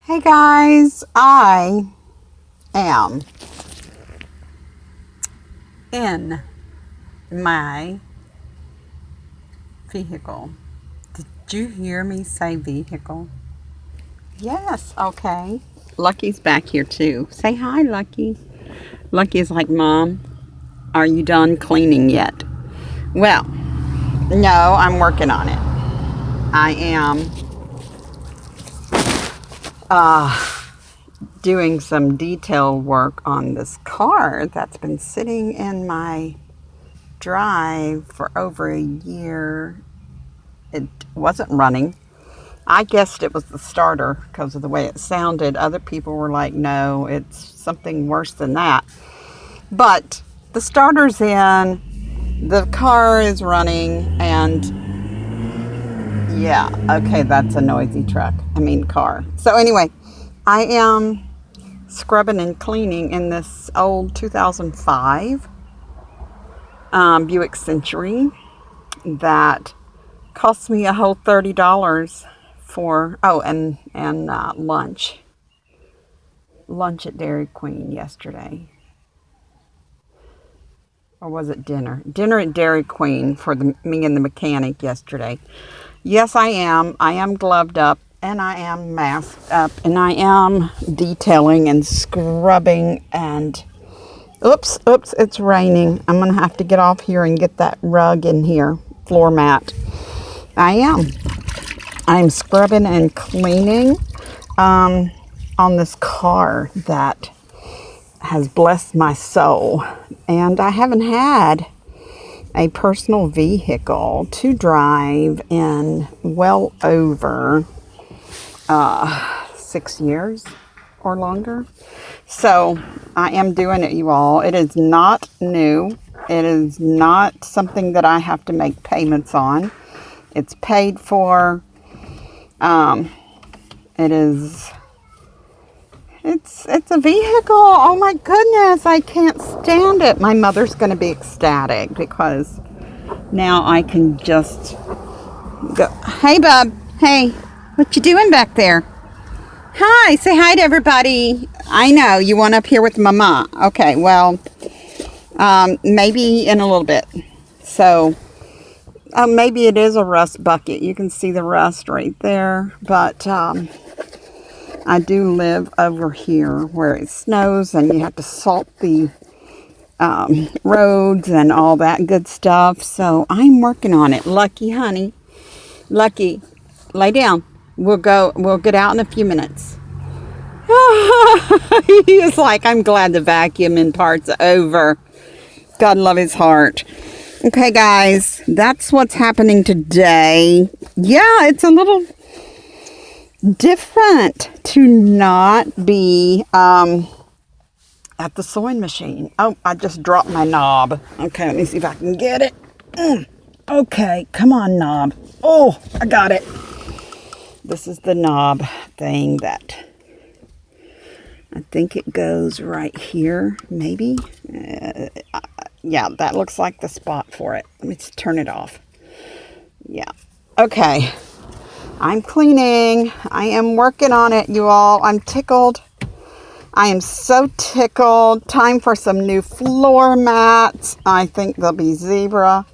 Hey guys, I am in my vehicle. Did you hear me say vehicle? Yes, okay. Lucky's back here too. Say hi, Lucky. Lucky is like, Mom, are you done cleaning yet? Well, no, I'm working on it. I am doing some detail work on this car that's been sitting in my drive for over a year. It wasn't running. I guessed it was the starter because of the way it sounded. Other people were like, no, it's something worse than that. But the starter's in, the car is running, and yeah, okay, that's a noisy car. So anyway, I am scrubbing and cleaning in this old 2005 Buick Century that cost me a whole $30 for and lunch at Dairy Queen yesterday, or was it dinner at Dairy Queen for me and the mechanic yesterday. Yes, I am gloved up and I am masked up and I am detailing and scrubbing and oops, it's raining. I'm gonna have to get off here and get that rug in here, floor mat. I'm scrubbing and cleaning on this car that has blessed my soul. And I haven't had a personal vehicle to drive in well over 6 years or longer. So I am doing it, you all. It is not new. It is not something that I have to make payments on. It's paid for. It's a vehicle. Oh my goodness, I can't stand it. My mother's going to be ecstatic because now I can just go. Hey, bub. Hey, what you doing back there? Hi, say hi to everybody. I know you want up here with Mama. Okay, well, maybe in a little bit. So, maybe it is a rust bucket. You can see the rust right there. But I do live over here where it snows and you have to salt the roads and all that good stuff. So I'm working on it. Lucky, honey. Lucky, lay down. We'll get out in a few minutes. He is like, I'm glad the vacuuming part's over. God love his heart. Okay, guys, that's what's happening today. Yeah, it's a little different to not be at the sewing machine. Oh, I just dropped my knob. Okay, let me see if I can get it. Okay, come on, knob. Oh, I got it. This is the knob thing that I think it goes right here, maybe. Yeah, that looks like the spot for it. Let me just turn it off. Yeah. Okay. I'm cleaning. I am working on it, you all. I'm tickled. I am so tickled. Time for some new floor mats. I think they'll be zebra.